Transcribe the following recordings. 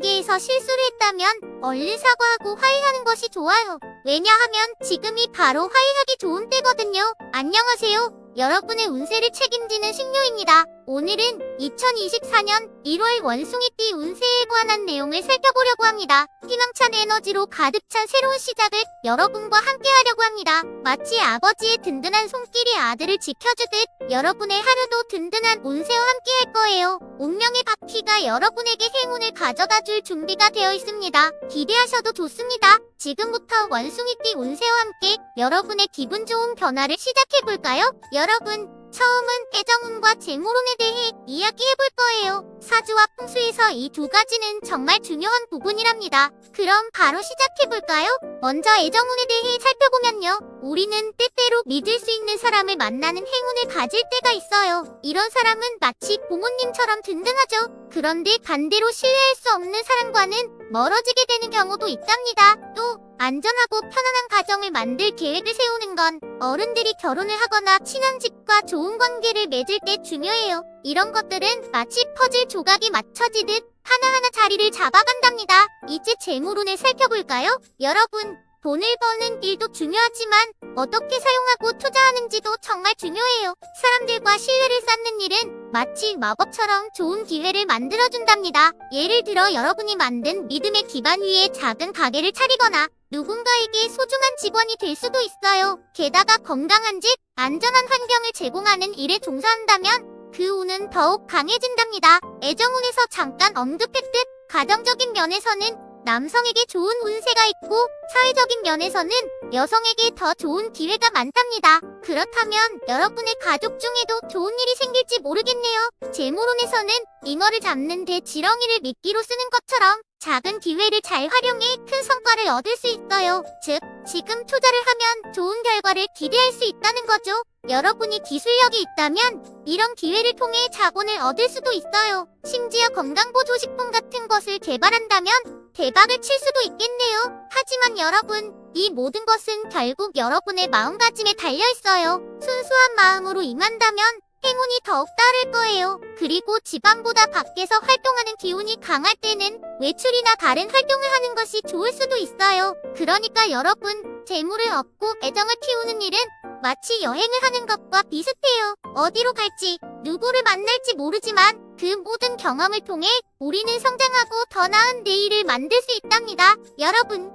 관계에서 실수를 했다면 얼른 사과하고 화해하는 것이 좋아요. 왜냐하면 지금이 바로 화해하기 좋은 때거든요. 안녕하세요. 여러분의 운세를 책임지는 신유입니다. 오늘은 2024년 1월 원숭이띠 운세에 관한 내용을 살펴보려고 합니다. 희망찬 에너지로 가득 찬 새로운 시작을 여러분과 함께 하려고 합니다. 마치 아버지의 든든한 손길이 아들을 지켜주듯 여러분의 하루도 든든한 운세와 함께 할 거예요. 운명의 바퀴가 여러분에게 행운을 가져다 줄 준비가 되어 있습니다. 기대하셔도 좋습니다. 지금부터 원숭이띠 운세와 함께 여러분의 기분 좋은 변화를 시작해볼까요? 여러분, 처음은 애정운과 재물운에 대해 이야기해볼 거예요. 사주와 풍수에서 이 두 가지는 정말 중요한 부분이랍니다. 그럼 바로 시작해볼까요? 먼저 애정운에 대해 살펴보면요. 우리는 때때로 믿을 수 있는 사람을 만나는 행운을 가질 때가 있어요. 이런 사람은 마치 부모님처럼 든든하죠. 그런데 반대로 신뢰할 수 없는 사람과는 멀어지게 되는 경우도 있답니다. 또 안전하고 편안한 가정을 만들 계획을 세우는 건 어른들이 결혼을 하거나 친한 집과 좋은 관계를 맺을 때 중요해요. 이런 것들은 마치 퍼즐 조각이 맞춰지듯 하나하나 자리를 잡아간답니다. 이제 재물운을 살펴볼까요? 여러분, 돈을 버는 일도 중요하지만 어떻게 사용하고 투자하는지도 정말 중요해요. 사람들과 신뢰를 쌓는 일은 마치 마법처럼 좋은 기회를 만들어준답니다. 예를 들어 여러분이 만든 믿음의 기반 위에 작은 가게를 차리거나 누군가에게 소중한 직원이 될 수도 있어요. 게다가 건강한 집, 안전한 환경을 제공하는 일에 종사한다면 그 운은 더욱 강해진답니다. 애정운에서 잠깐 언급했듯 가정적인 면에서는 남성에게 좋은 운세가 있고 사회적인 면에서는 여성에게 더 좋은 기회가 많답니다. 그렇다면 여러분의 가족 중에도 좋은 일이 생길지 모르겠네요. 재물운에서는 잉어를 잡는 데 지렁이를 미끼로 쓰는 것처럼 작은 기회를 잘 활용해 큰 성과를 얻을 수 있어요. 즉, 지금 투자를 하면 좋은 결과를 기대할 수 있다는 거죠. 여러분이 기술력이 있다면 이런 기회를 통해 자본을 얻을 수도 있어요. 심지어 건강보조식품 같은 것을 개발한다면 대박을 칠 수도 있겠네요. 하지만 여러분, 이 모든 것은 결국 여러분의 마음가짐에 달려있어요. 순수한 마음으로 임한다면 행운이 더욱 따를 거예요. 그리고 집안보다 밖에서 활동하는 기운이 강할 때는 외출이나 다른 활동을 하는 것이 좋을 수도 있어요. 그러니까 여러분, 재물을 얻고 애정을 키우는 일은 마치 여행을 하는 것과 비슷해요. 어디로 갈지, 누구를 만날지 모르지만 그 모든 경험을 통해 우리는 성장하고 더 나은 내일을 만들 수 있답니다. 여러분,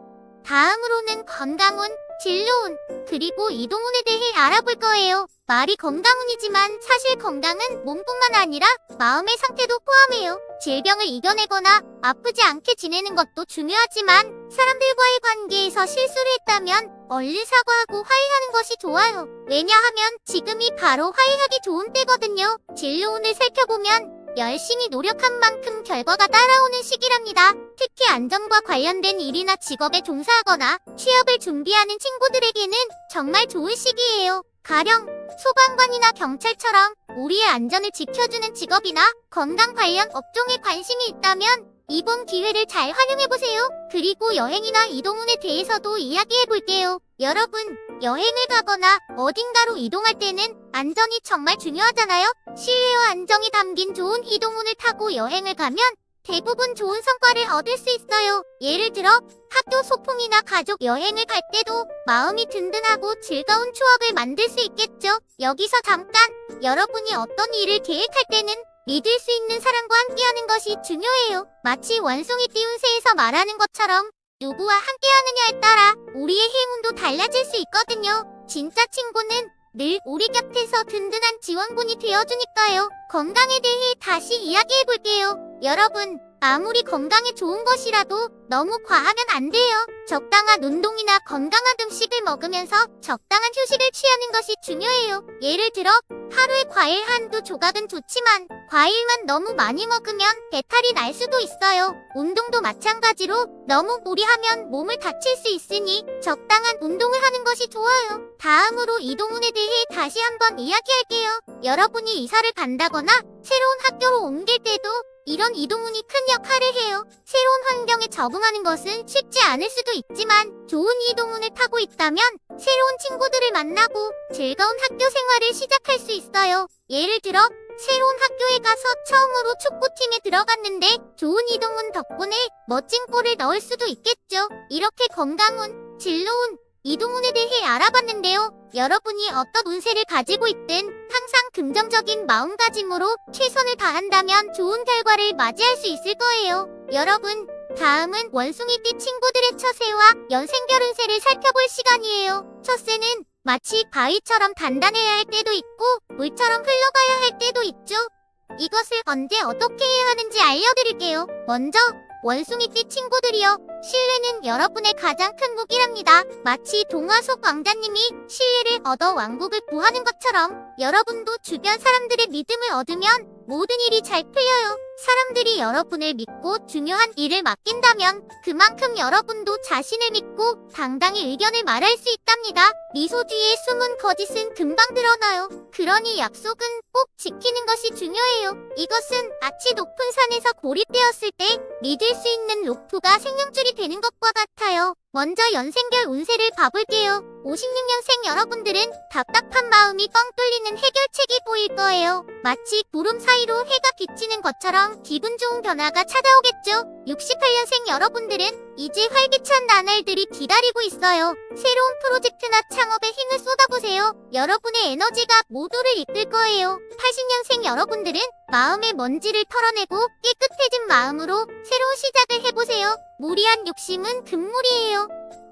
다음으로는 건강운, 진로운, 그리고 이동운에 대해 알아볼 거예요. 말이 건강운이지만 사실 건강은 몸뿐만 아니라 마음의 상태도 포함해요. 질병을 이겨내거나 아프지 않게 지내는 것도 중요하지만 사람들과의 관계에서 실수를 했다면 얼른 사과하고 화해하는 것이 좋아요. 왜냐하면 지금이 바로 화해하기 좋은 때거든요. 진로운을 살펴보면 열심히 노력한 만큼 결과가 따라오는 시기랍니다. 특히 안전과 관련된 일이나 직업에 종사하거나 취업을 준비하는 친구들에게는 정말 좋은 시기예요. 가령 소방관이나 경찰처럼 우리의 안전을 지켜주는 직업이나 건강 관련 업종에 관심이 있다면 이번 기회를 잘 활용해보세요. 그리고 여행이나 이동운에 대해서도 이야기해볼게요. 여러분, 여행을 가거나 어딘가로 이동할 때는 안전이 정말 중요하잖아요. 신뢰와 안정이 담긴 좋은 이동운을 타고 여행을 가면 대부분 좋은 성과를 얻을 수 있어요. 예를 들어 학교 소풍이나 가족 여행을 갈 때도 마음이 든든하고 즐거운 추억을 만들 수 있겠죠. 여기서 잠깐, 여러분이 어떤 일을 계획할 때는 믿을 수 있는 사람과 함께하는 것이 중요해요. 마치 원숭이띠 운세에서 말하는 것처럼 누구와 함께하느냐에 따라 우리의 행운도 달라질 수 있거든요. 진짜 친구는 늘 우리 곁에서 든든한 지원군이 되어주니까요. 건강에 대해 다시 이야기해볼게요. 여러분, 아무리 건강에 좋은 것이라도 너무 과하면 안 돼요. 적당한 운동이나 건강한 음식을 먹으면서 적당한 휴식을 취하는 것이 중요해요. 예를 들어 하루에 과일 한두 조각은 좋지만 과일만 너무 많이 먹으면 배탈이 날 수도 있어요. 운동도 마찬가지로 너무 무리하면 몸을 다칠 수 있으니 적당한 운동을 하는 것이 좋아요. 다음으로 이동운에 대해 다시 한번 이야기할게요. 여러분이 이사를 간다거나 새로운 학교로 옮길 때도 이런 이동운이 큰 역할을 해요. 새로운 환경에 적응하는 것은 쉽지 않을 수도 있지만 좋은 이동운을 타고 있다면 새로운 친구들을 만나고 즐거운 학교 생활을 시작할 수 있어요. 예를 들어 새로운 학교에 가서 처음으로 축구팀에 들어갔는데 좋은 이동운 덕분에 멋진 골을 넣을 수도 있겠죠. 이렇게 건강운, 진로운 이동운에 대해 알아봤는데요. 여러분이 어떤 운세를 가지고 있든 항상 긍정적인 마음가짐으로 최선을 다한다면 좋은 결과를 맞이할 수 있을 거예요. 여러분, 다음은 원숭이띠 친구들의 처세와 연생별 운세를 살펴볼 시간이에요. 처세는 마치 바위처럼 단단해야 할 때도 있고 물처럼 흘러가야 할 때도 있죠. 이것을 언제 어떻게 해야 하는지 알려드릴게요. 먼저 원숭이띠 친구들이요. 신뢰는 여러분의 가장 큰 무기랍니다. 마치 동화 속 왕자님이 신뢰를 얻어 왕국을 구하는 것처럼 여러분도 주변 사람들의 믿음을 얻으면 모든 일이 잘 풀려요. 사람들이 여러분을 믿고 중요한 일을 맡긴다면 그만큼 여러분도 자신을 믿고 당당히 의견을 말할 수 있답니다. 미소 뒤에 숨은 거짓은 금방 드러나요. 그러니 약속은 꼭 지키는 것이 중요해요. 이것은 마치 높은 산에서 고립되었을 때 믿을 수 있는 로프가 생명줄이 되는 것과 같아요. 먼저 연생별 운세를 봐볼게요. 56년생 여러분들은 답답한 마음이 뻥 뚫리는 해결책이 보일 거예요. 마치 구름 사이로 해가 비치는 것처럼 기분 좋은 변화가 찾아오겠죠. 68년생 여러분들은 이제 활기찬 나날들이 기다리고 있어요. 새로운 프로젝트나 창업에 힘을 쏟아보세요. 여러분의 에너지가 모두를 이끌 거예요. 80년생 여러분들은 마음의 먼지를 털어내고 깨끗해진 마음으로 새로운 시작을 해보세요. 무리한 욕심은 금물이에요.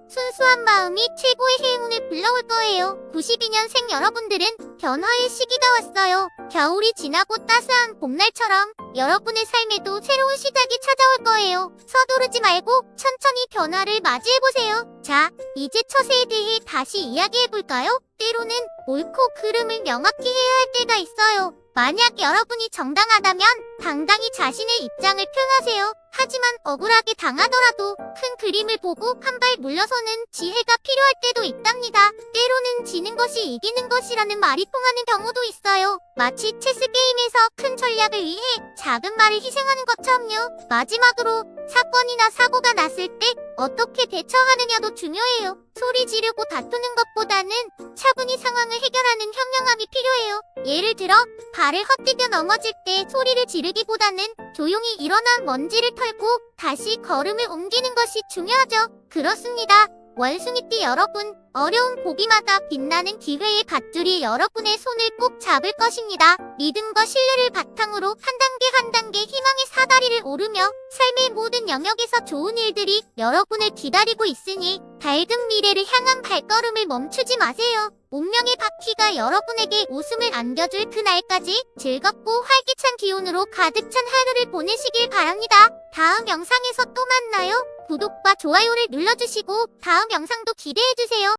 순수한 마음이 최고의 행운을 불러올 거예요. 92년생 여러분들은 변화의 시기가 왔어요. 겨울이 지나고 따스한 봄날처럼 여러분의 삶에도 새로운 시작이 찾아올 거예요. 서두르지 말고 천천히 변화를 맞이해보세요. 자, 이제 처세에 대해 다시 이야기해볼까요? 때로는 옳고 그름을 명확히 해야 할 때가 있어요. 만약 여러분이 정당하다면 당당히 자신의 입장을 표하세요. 하지만 억울하게 당하더라도 큰 그림을 보고 한 발 물러서는 지혜가 필요할 때도 있답니다. 때로는 지는 것이 이기는 것이라는 말이 통하는 경우도 있어요. 마치 체스 게임에서 큰 전략을 위해 작은 말을 희생하는 것처럼요. 마지막으로 사건이나 사고가 났을 때 어떻게 대처하느냐도 중요해요. 소리 지르고 다투는 것보다는 차분히 상황을 해결하는 현명함이 필요해요. 예를 들어 발을 헛디뎌 넘어질 때 소리를 지르기보다는 조용히 일어난 먼지를 털고 다시 걸음을 옮기는 것이 중요하죠. 그렇습니다. 원숭이띠 여러분, 어려운 고비마다 빛나는 기회의 밧줄이 여러분의 손을 꼭 잡을 것입니다. 믿음과 신뢰를 바탕으로 한 단계 한 단계 희망의 사다리를 오르며 삶의 모든 영역에서 좋은 일들이 여러분을 기다리고 있으니 밝은 미래를 향한 발걸음을 멈추지 마세요. 운명의 바퀴가 여러분에게 웃음을 안겨줄 그날까지 즐겁고 활기찬 기운으로 가득 찬 하루를 보내시길 바랍니다. 다음 영상에서 또 만나요. 구독과 좋아요를 눌러주시고 다음 영상도 기대해주세요.